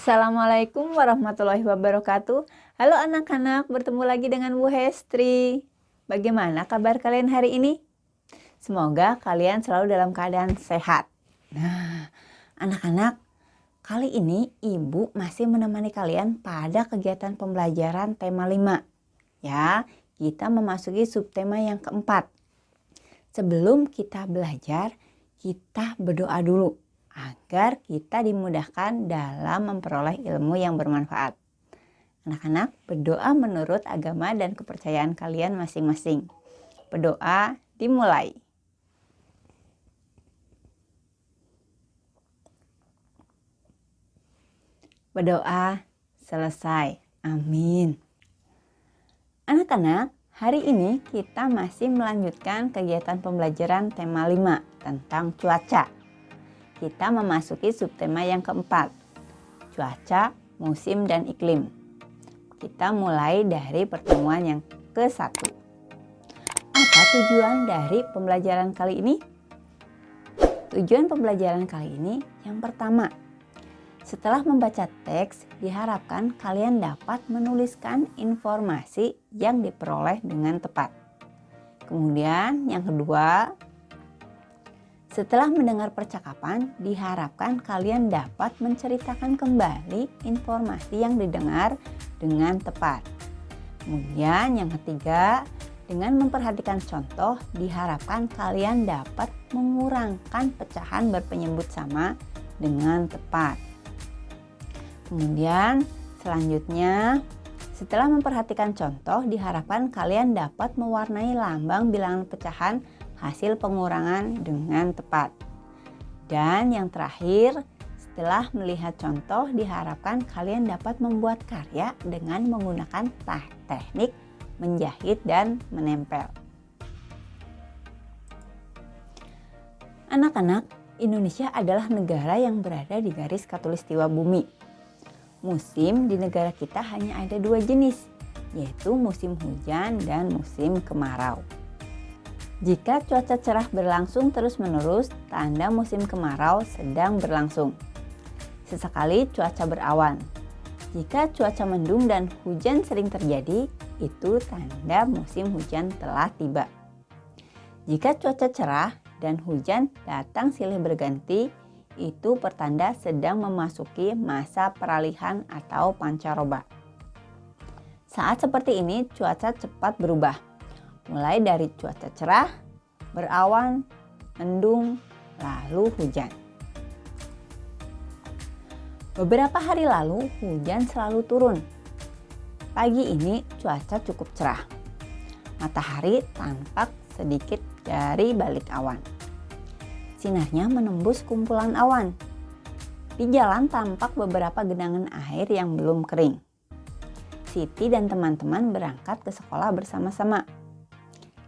Assalamualaikum warahmatullahi wabarakatuh. Halo anak-anak, bertemu lagi dengan Bu Hestri. Bagaimana kabar kalian hari ini? Semoga kalian selalu dalam keadaan sehat. Nah, anak-anak, kali ini Ibu masih menemani kalian pada kegiatan pembelajaran tema 5. Ya, kita memasuki subtema yang keempat. Sebelum kita belajar, kita berdoa dulu agar kita dimudahkan dalam memperoleh ilmu yang bermanfaat. Anak-anak, berdoa menurut agama dan kepercayaan kalian masing-masing. Berdoa dimulai. Berdoa selesai. Amin. Anak-anak, hari ini kita masih melanjutkan kegiatan pembelajaran tema 5 tentang cuaca. Kita memasuki subtema yang keempat, cuaca, musim, dan iklim. Kita mulai dari pertemuan yang ke-1. Apa tujuan dari pembelajaran kali ini? Tujuan pembelajaran kali ini yang pertama, setelah membaca teks, diharapkan kalian dapat menuliskan informasi yang diperoleh dengan tepat. Kemudian yang kedua, setelah mendengar percakapan, diharapkan kalian dapat menceritakan kembali informasi yang didengar dengan tepat. Kemudian yang ketiga, dengan memperhatikan contoh, diharapkan kalian dapat mengurangkan pecahan berpenyebut sama dengan tepat. Kemudian selanjutnya, setelah memperhatikan contoh, diharapkan kalian dapat mewarnai lambang bilangan pecahan hasil pengurangan dengan tepat. Dan yang terakhir, setelah melihat contoh, diharapkan kalian dapat membuat karya dengan menggunakan teknik menjahit dan menempel. Anak-anak, Indonesia adalah negara yang berada di garis khatulistiwa bumi. Musim di negara kita hanya ada 2 jenis, yaitu musim hujan dan musim kemarau. Jika cuaca cerah berlangsung terus-menerus, tanda musim kemarau sedang berlangsung. Sesekali cuaca berawan. Jika cuaca mendung dan hujan sering terjadi, itu tanda musim hujan telah tiba. Jika cuaca cerah dan hujan datang silih berganti, itu pertanda sedang memasuki masa peralihan atau pancaroba. Saat seperti ini, cuaca cepat berubah. Mulai dari cuaca cerah, berawan, mendung, lalu hujan. Beberapa hari lalu hujan selalu turun. Pagi ini cuaca cukup cerah. Matahari tampak sedikit dari balik awan. Sinarnya menembus kumpulan awan. Di jalan tampak beberapa genangan air yang belum kering. Siti dan teman-teman berangkat ke sekolah bersama-sama.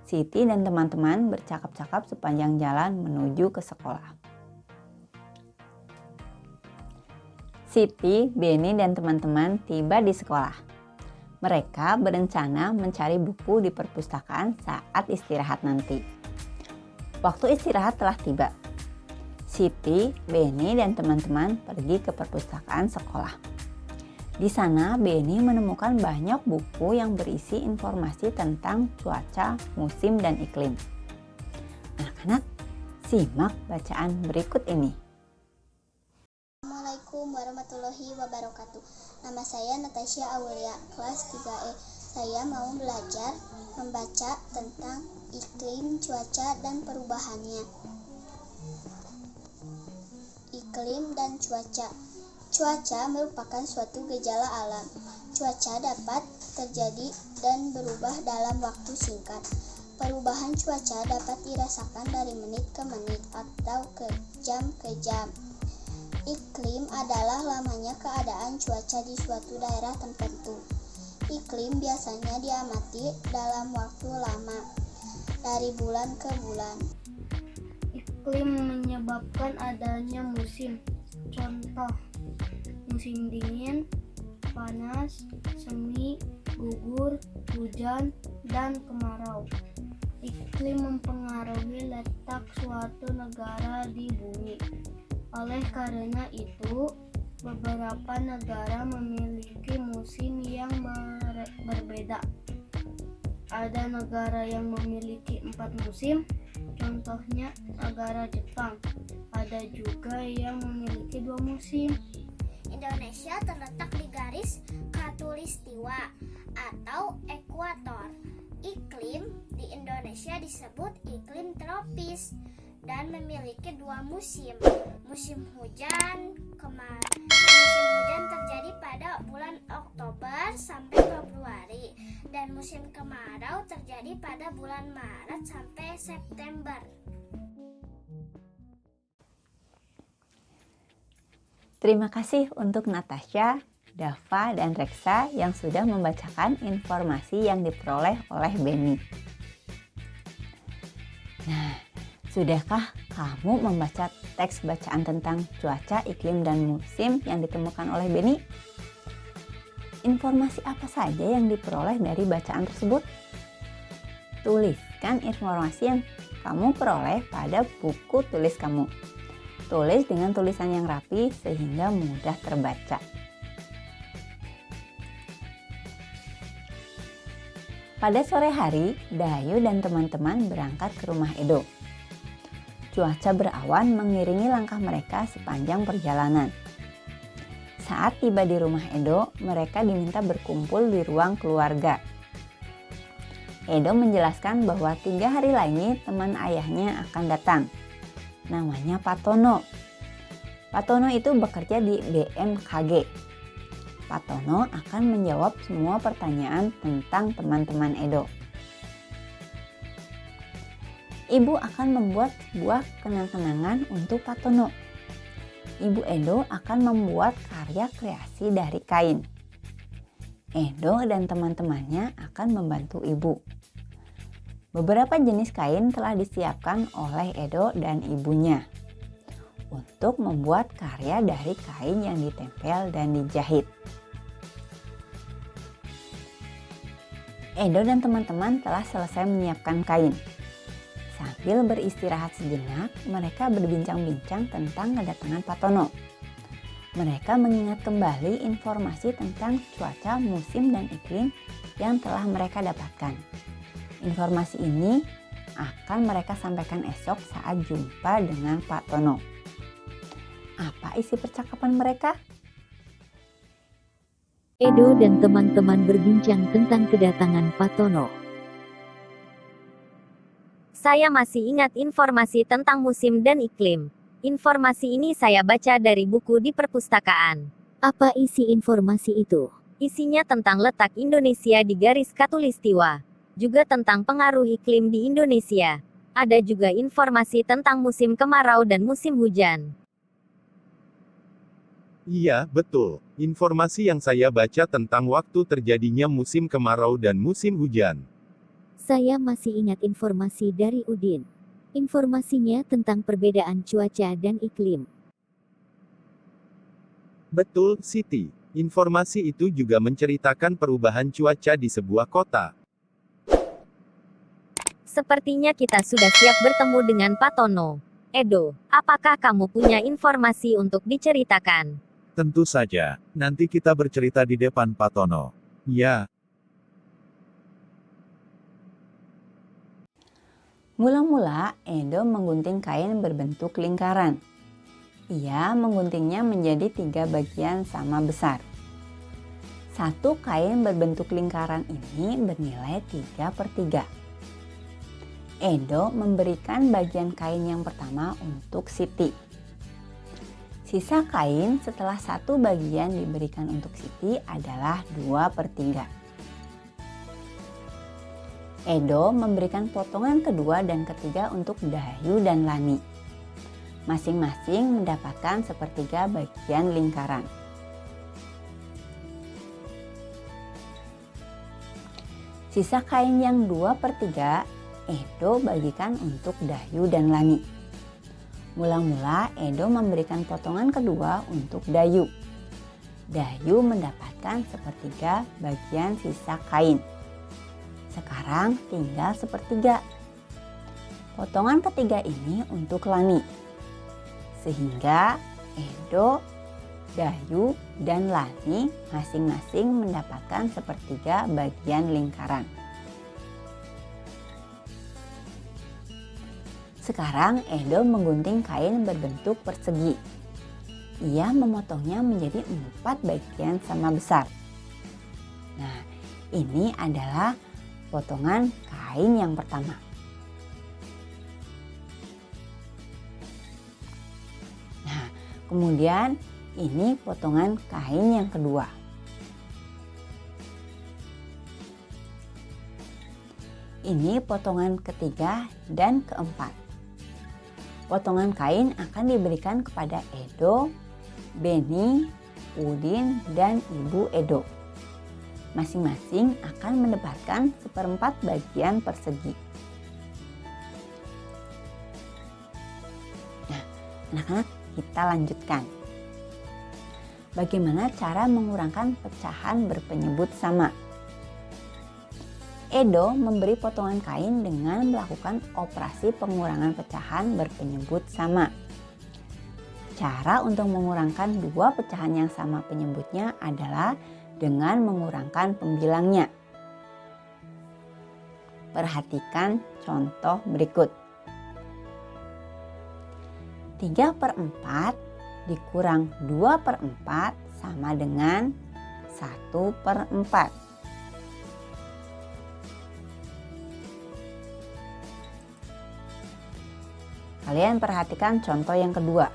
Siti dan teman-teman bercakap-cakap sepanjang jalan menuju ke sekolah. Siti, Beni, dan teman-teman tiba di sekolah. Mereka berencana mencari buku di perpustakaan saat istirahat nanti. Waktu istirahat telah tiba. Siti, Beni, dan teman-teman pergi ke perpustakaan sekolah. Di sana, Beni menemukan banyak buku yang berisi informasi tentang cuaca, musim, dan iklim. Anak-anak, simak bacaan berikut ini. Assalamualaikum warahmatullahi wabarakatuh. Nama saya Natasha Aulia, kelas 3E. Saya mau belajar membaca tentang iklim, cuaca, dan perubahannya. Iklim dan cuaca. Cuaca merupakan suatu gejala alam. Cuaca dapat terjadi dan berubah dalam waktu singkat. Perubahan cuaca dapat dirasakan dari menit ke menit atau ke jam. Iklim adalah lamanya keadaan cuaca di suatu daerah tertentu. Iklim biasanya diamati dalam waktu lama, dari bulan ke bulan. Iklim menyebabkan adanya musim. Contoh, musim dingin, panas, semi, gugur, hujan, dan kemarau. Iklim mempengaruhi letak suatu negara di bumi. Oleh karena itu, Beberapa negara memiliki musim yang berbeda. Ada negara yang memiliki 4 musim, contohnya negara Jepang. Ada juga yang memiliki 2 musim. Indonesia terletak di garis khatulistiwa atau ekuator. Iklim di Indonesia disebut iklim tropis dan memiliki 2 musim. Musim hujan terjadi pada bulan Oktober sampai Februari dan musim kemarau terjadi pada bulan Maret sampai September. Terima kasih untuk Natasha, Dava, dan Reksa yang sudah membacakan informasi yang diperoleh oleh Beni. Nah, sudahkah kamu membaca teks bacaan tentang cuaca, iklim, dan musim yang ditemukan oleh Beni? Informasi apa saja yang diperoleh dari bacaan tersebut? Tuliskan informasi yang kamu peroleh pada buku tulis kamu. Tulis dengan tulisan yang rapi sehingga mudah terbaca. Pada sore hari, Dayu dan teman-teman berangkat ke rumah Edo. Cuaca berawan mengiringi langkah mereka sepanjang perjalanan. Saat tiba di rumah Edo, mereka diminta berkumpul di ruang keluarga. Edo menjelaskan bahwa 3 hari lagi teman ayahnya akan datang. Namanya Pak Tono. Pak Tono itu bekerja di BMKG. Pak Tono akan menjawab semua pertanyaan tentang teman-teman Edo. Ibu akan membuat sebuah kenang-kenangan untuk Pak Tono. Ibu Edo akan membuat karya kreasi dari kain. Edo dan teman-temannya akan membantu ibu. Beberapa jenis kain telah disiapkan oleh Edo dan ibunya untuk membuat karya dari kain yang ditempel dan dijahit. Edo dan teman-teman telah selesai menyiapkan kain. Sambil beristirahat sejenak, mereka berbincang-bincang tentang kedatangan Pak Tono. Mereka mengingat kembali informasi tentang cuaca, musim, dan iklim yang telah mereka dapatkan. Informasi ini akan mereka sampaikan esok saat jumpa dengan Pak Tono. Apa isi percakapan mereka? Edo dan teman-teman berbincang tentang kedatangan Pak Tono. Saya masih ingat informasi tentang musim dan iklim. Informasi ini saya baca dari buku di perpustakaan. Apa isi informasi itu? Isinya tentang letak Indonesia di garis khatulistiwa. Juga tentang pengaruh iklim di Indonesia. Ada juga informasi tentang musim kemarau dan musim hujan. Iya, betul. Informasi yang saya baca tentang waktu terjadinya musim kemarau dan musim hujan. Saya masih ingat informasi dari Udin. Informasinya tentang perbedaan cuaca dan iklim. Betul, Siti. Informasi itu juga menceritakan perubahan cuaca di sebuah kota. Sepertinya kita sudah siap bertemu dengan Pak Tono. Edo, apakah kamu punya informasi untuk diceritakan? Tentu saja, nanti kita bercerita di depan Pak Tono. Ya. Mula-mula, Edo menggunting kain berbentuk lingkaran. Ia mengguntingnya menjadi 3 bagian sama besar. Satu kain berbentuk lingkaran ini bernilai 3/3. Edo memberikan bagian kain yang pertama untuk Siti. Sisa kain setelah satu bagian diberikan untuk Siti adalah 2/3. Edo memberikan potongan kedua dan ketiga untuk Dayu dan Lani. Masing-masing mendapatkan 1/3 bagian lingkaran. Sisa kain yang 2/3 Edo bagikan untuk Dayu dan Lani. Mula-mula Edo memberikan potongan kedua untuk Dayu. Dayu mendapatkan 1/3 bagian sisa kain. Sekarang tinggal 1/3. Potongan ketiga ini untuk Lani. Sehingga Edo Dayu, dan Lani masing-masing mendapatkan sepertiga bagian lingkaran. Sekarang Edo menggunting kain berbentuk persegi. Ia memotongnya menjadi 4 bagian sama besar. Nah, ini adalah potongan kain yang pertama. Nah, kemudian ini potongan kain yang kedua. Ini potongan ketiga dan keempat. Potongan kain akan diberikan kepada Edo, Beni, Udin, dan Ibu Edo. Masing-masing akan mendapatkan 1/4 bagian persegi. Nah, anak-anak, kita lanjutkan. Bagaimana cara mengurangkan pecahan berpenyebut sama? Edo memberi potongan kain dengan melakukan operasi pengurangan pecahan berpenyebut sama. Cara untuk mengurangkan 2 pecahan yang sama penyebutnya adalah dengan mengurangkan pembilangnya. Perhatikan contoh berikut. 3/4 dikurang 2/4 sama dengan 1/4. Kalian perhatikan contoh yang kedua.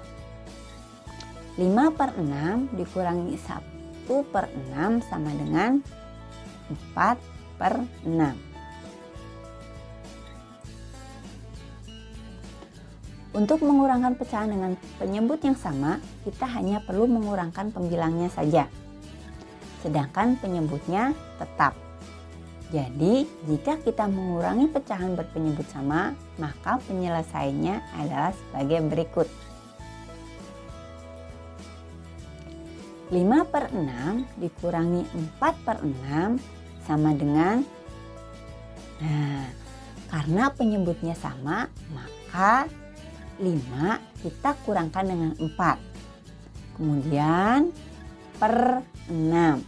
5/6 dikurangi 1/6 sama dengan 4/6. Untuk mengurangkan pecahan dengan penyebut yang sama, kita hanya perlu mengurangkan pembilangnya saja. Sedangkan penyebutnya tetap. Jadi, jika kita mengurangi pecahan berpenyebut sama, maka penyelesaiannya adalah sebagai berikut. 5/6 dikurangi 4/6 sama dengan, karena penyebutnya sama, maka 5 kita kurangkan dengan 4. Kemudian per 6.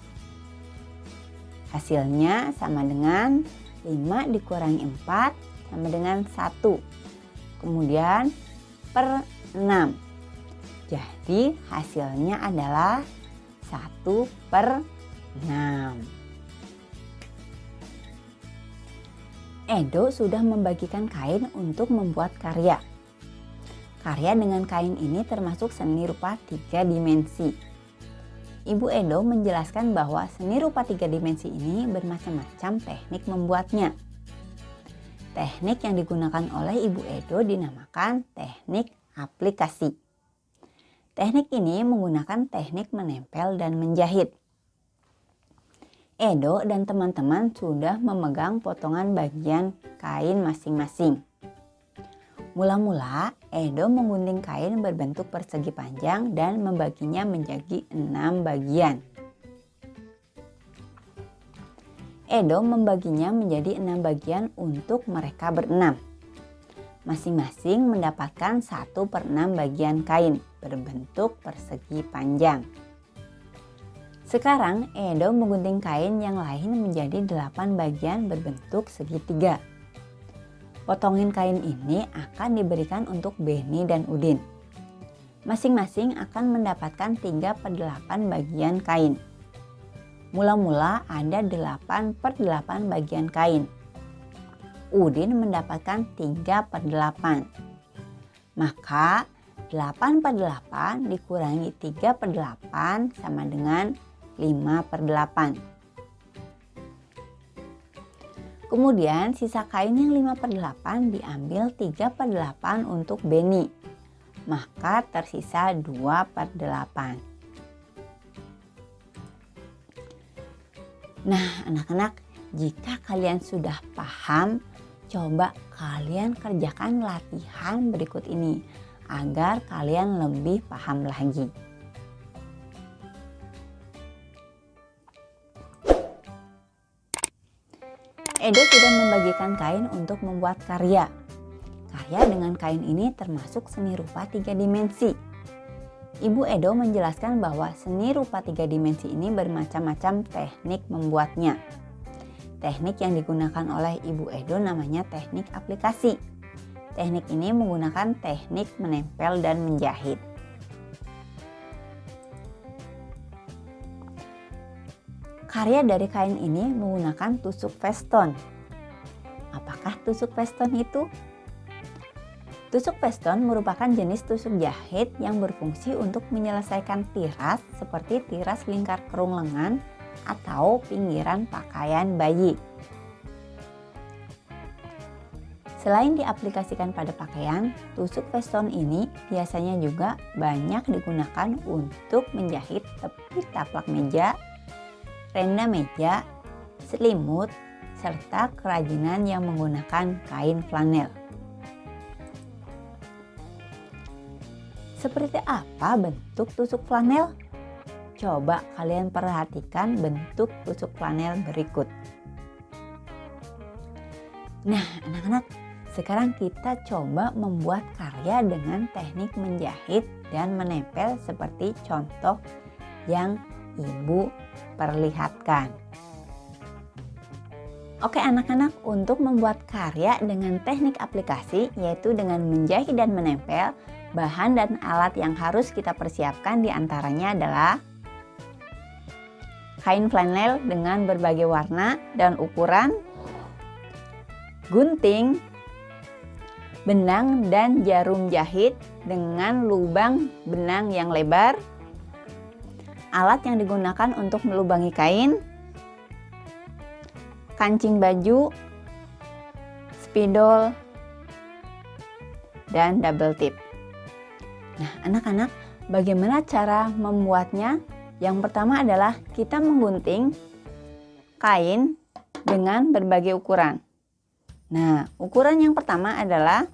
Hasilnya sama dengan 5 dikurangi 4 sama dengan 1. Kemudian per 6. Jadi hasilnya adalah 1/6. Edo sudah membagikan kain untuk membuat karya. Karya dengan kain ini termasuk seni rupa 3 dimensi. Ibu Edo menjelaskan bahwa seni rupa 3 dimensi ini bermacam-macam teknik membuatnya. Teknik yang digunakan oleh Ibu Edo dinamakan teknik aplikasi. Teknik ini menggunakan teknik menempel dan menjahit. Edo dan teman-teman sudah memegang potongan bagian kain masing-masing. Mula-mula, Edo menggunting kain berbentuk persegi panjang dan membaginya menjadi 6 bagian. Edo membaginya menjadi 6 bagian untuk mereka berenam. Masing-masing mendapatkan 1/6 bagian kain berbentuk persegi panjang. Sekarang, Edo menggunting kain yang lain menjadi 8 bagian berbentuk segitiga. Potongan kain ini akan diberikan untuk Beni dan Udin. Masing-masing akan mendapatkan 3/8 bagian kain. Mula-mula ada 8/8 bagian kain. Udin mendapatkan 3/8. Maka 8/8 dikurangi 3/8 sama dengan 5/8. Kemudian sisa kain yang 5/8 diambil 3/8 untuk Beni. Maka tersisa 2/8. Nah, anak-anak, jika kalian sudah paham, coba kalian kerjakan latihan berikut ini agar kalian lebih paham lagi. Edo sudah membagikan kain untuk membuat karya. Karya dengan kain ini termasuk seni rupa 3 dimensi. Ibu Edo menjelaskan bahwa seni rupa 3 dimensi ini bermacam-macam teknik membuatnya. Teknik yang digunakan oleh Ibu Edo namanya teknik aplikasi. Teknik ini menggunakan teknik menempel dan menjahit. Karya dari kain ini menggunakan tusuk veston. Apakah tusuk veston itu? Tusuk veston merupakan jenis tusuk jahit yang berfungsi untuk menyelesaikan tiras seperti tiras lingkar kerung lengan atau pinggiran pakaian bayi. Selain diaplikasikan pada pakaian, tusuk veston ini biasanya juga banyak digunakan untuk menjahit tepi taplak meja, renda meja, selimut, serta kerajinan yang menggunakan kain flanel. Seperti apa bentuk tusuk flanel? Coba kalian perhatikan bentuk tusuk flanel berikut. Nah, anak-anak, sekarang kita coba membuat karya dengan teknik menjahit dan menempel seperti contoh yang Ibu perlihatkan. Oke anak-anak, untuk membuat karya dengan teknik aplikasi yaitu dengan menjahit dan menempel, bahan dan alat yang harus kita persiapkan diantaranya adalah kain flanel dengan berbagai warna dan ukuran, gunting, benang dan jarum jahit dengan lubang benang yang lebar, alat yang digunakan untuk melubangi kain, kancing baju, spidol, dan double tip. Nah, anak-anak, bagaimana cara membuatnya? Yang pertama adalah kita menggunting kain dengan berbagai ukuran. Nah, ukuran yang pertama adalah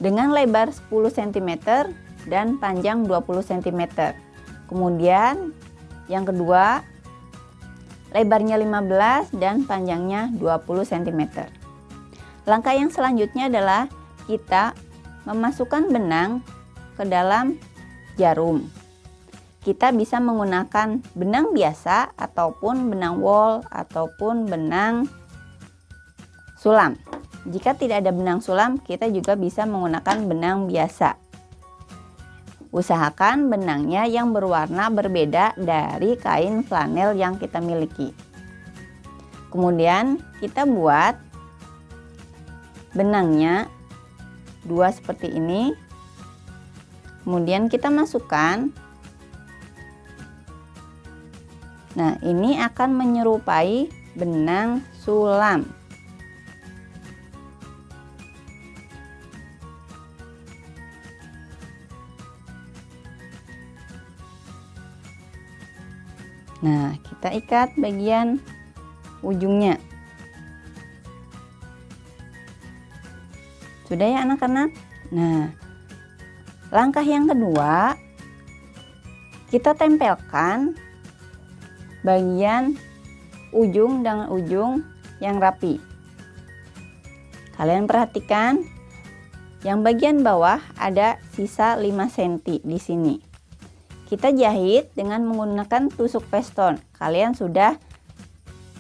dengan lebar 10 cm dan panjang 20 cm. Kemudian yang kedua, lebarnya 15 dan panjangnya 20 cm. Langkah yang selanjutnya adalah kita memasukkan benang ke dalam jarum. Kita bisa menggunakan benang biasa ataupun benang wol ataupun benang sulam. Jika tidak ada benang sulam, kita juga bisa menggunakan benang biasa. Usahakan benangnya yang berwarna berbeda dari kain flanel yang kita miliki. Kemudian kita buat benangnya 2 seperti ini. Kemudian kita masukkan. Nah, ini akan menyerupai benang sulam. Nah, kita ikat bagian ujungnya. Sudah ya anak-anak? Nah, langkah yang kedua, kita tempelkan bagian ujung dengan ujung yang rapi. Kalian perhatikan, yang bagian bawah ada sisa 5 cm di sini. Kita jahit dengan menggunakan tusuk veston. Kalian sudah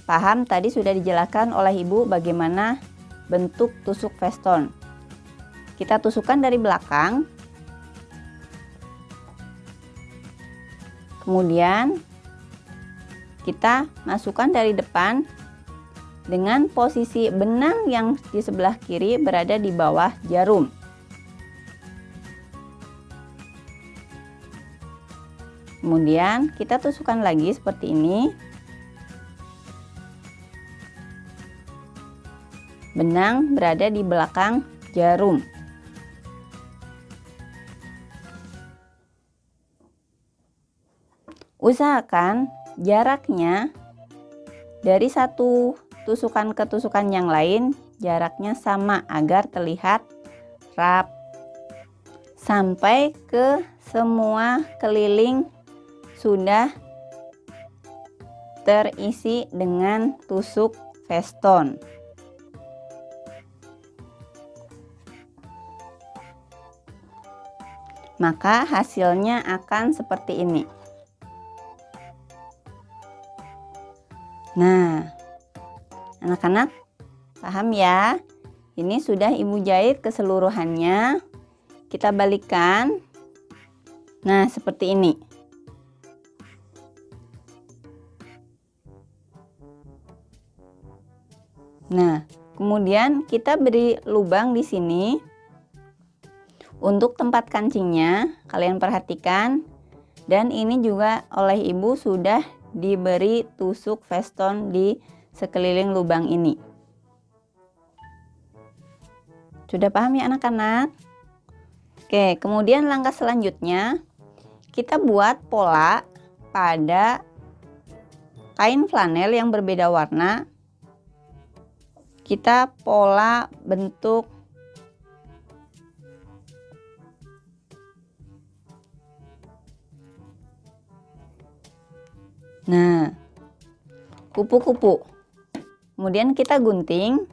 paham, tadi sudah dijelaskan oleh Ibu bagaimana bentuk tusuk veston. Kita tusukkan dari belakang. Kemudian kita masukkan dari depan dengan posisi benang yang di sebelah kiri berada di bawah jarum. Kemudian kita tusukkan lagi seperti ini. Benang berada di belakang jarum. Usahakan jaraknya dari satu tusukan ke tusukan yang lain jaraknya sama agar terlihat rap sampai ke semua keliling sudah terisi dengan tusuk veston. maka hasilnya akan seperti ini. Nah, anak-anak paham ya? Ini sudah ibu jahit keseluruhannya. Kita balikkan. Nah, seperti ini. Nah, kemudian kita beri lubang di sini. Untuk tempat kancingnya, kalian perhatikan. Dan ini juga oleh ibu sudah diberi tusuk veston di sekeliling lubang ini. Sudah paham ya anak-anak? Oke, kemudian langkah selanjutnya kita buat pola pada kain flanel yang berbeda warna. Kita pola bentuk kupu-kupu. Kemudian kita gunting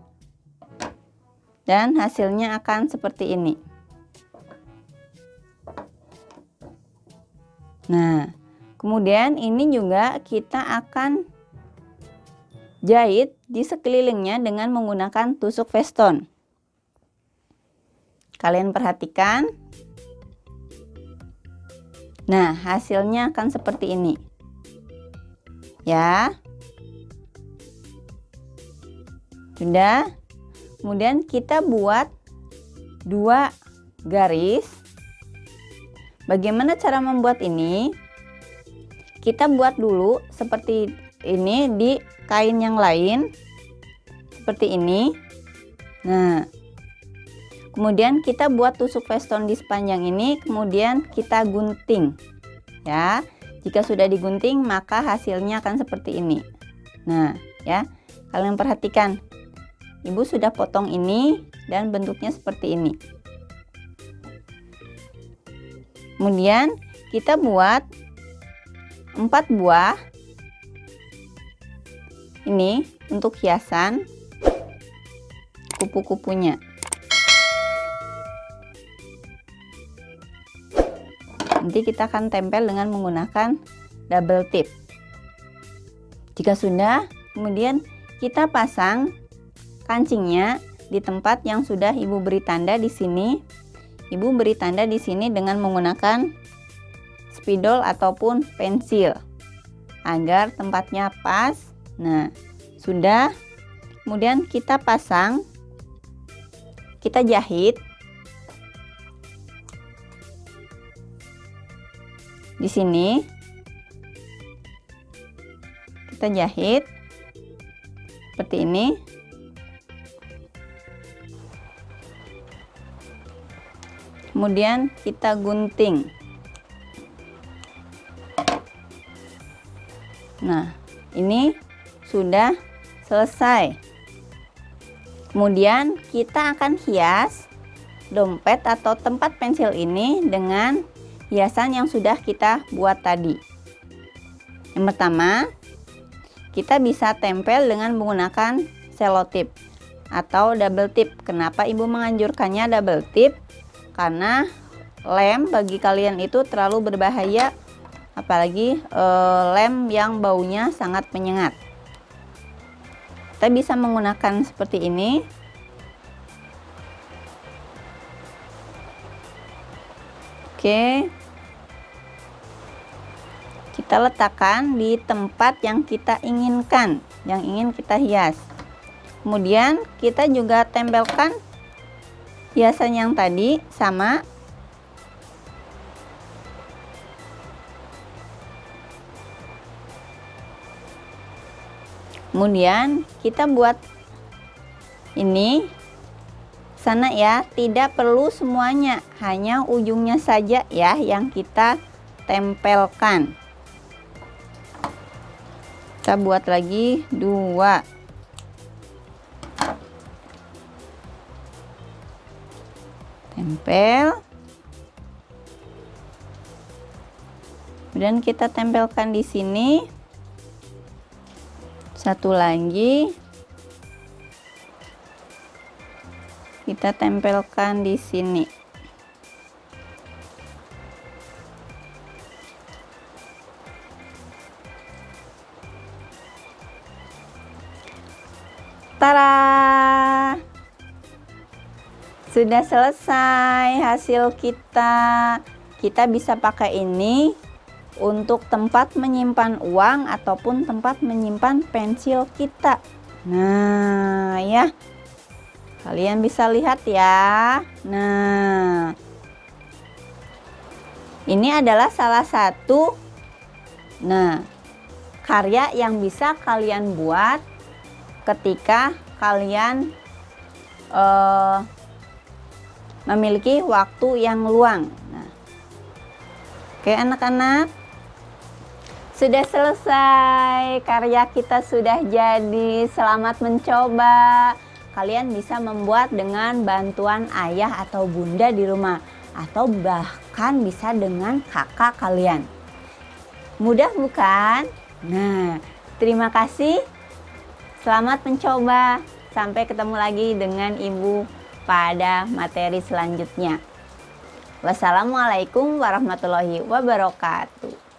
dan hasilnya akan seperti ini. Nah, kemudian ini juga kita akan jahit di sekelilingnya dengan menggunakan tusuk veston. Kalian perhatikan. Nah, hasilnya akan seperti ini. Ya. Sudah. Kemudian kita buat 2 garis. Bagaimana cara membuat ini? Kita buat dulu seperti ini di kain yang lain. Seperti ini. Nah, kemudian kita buat tusuk veston di sepanjang ini, kemudian kita gunting. Ya, jika sudah digunting maka hasilnya akan seperti ini. Nah, ya, kalian perhatikan. Ibu sudah potong ini dan bentuknya seperti ini. Kemudian kita buat 4 buah. Ini untuk hiasan kupu-kupunya. Nanti kita akan tempel dengan menggunakan double tip. Jika sudah, kemudian kita pasang kancingnya di tempat yang sudah ibu beri tanda di sini. Ibu beri tanda di sini dengan menggunakan spidol ataupun pensil agar tempatnya pas. Nah, sudah. Kemudian kita pasang, kita jahit di sini. Kita jahit seperti ini. Kemudian kita gunting. Nah, ini sudah selesai. Kemudian kita akan hias dompet atau tempat pensil ini dengan hiasan yang sudah kita buat tadi. Yang pertama, kita bisa tempel dengan menggunakan selotip atau double tip. Kenapa ibu menganjurkannya double tip? Karena lem bagi kalian itu terlalu berbahaya, apalagi lem yang baunya sangat menyengat. Kita bisa menggunakan seperti ini. Oke. Kita letakkan di tempat yang kita inginkan, yang ingin kita hias. Kemudian kita juga tempelkan hiasan yang tadi sama. Kemudian kita buat ini sana ya, tidak perlu semuanya, hanya ujungnya saja ya yang kita tempelkan. Kita buat lagi 2. Tempel. Kemudian kita tempelkan di sini. Satu lagi. Kita tempelkan di sini. Tara! Sudah selesai hasil kita. Kita bisa pakai ini untuk tempat menyimpan uang ataupun tempat menyimpan pensil kita. Nah, ya. Kalian bisa lihat ya. Nah, ini adalah salah satu karya yang bisa kalian buat ketika kalian memiliki waktu yang luang. Nah, oke anak-anak, sudah selesai, karya kita sudah jadi. Selamat mencoba. Kalian bisa membuat dengan bantuan ayah atau bunda di rumah, atau bahkan bisa dengan kakak kalian. Mudah bukan? Nah, terima kasih. Selamat mencoba. Sampai ketemu lagi dengan Ibu pada materi selanjutnya. Wassalamualaikum warahmatullahi wabarakatuh.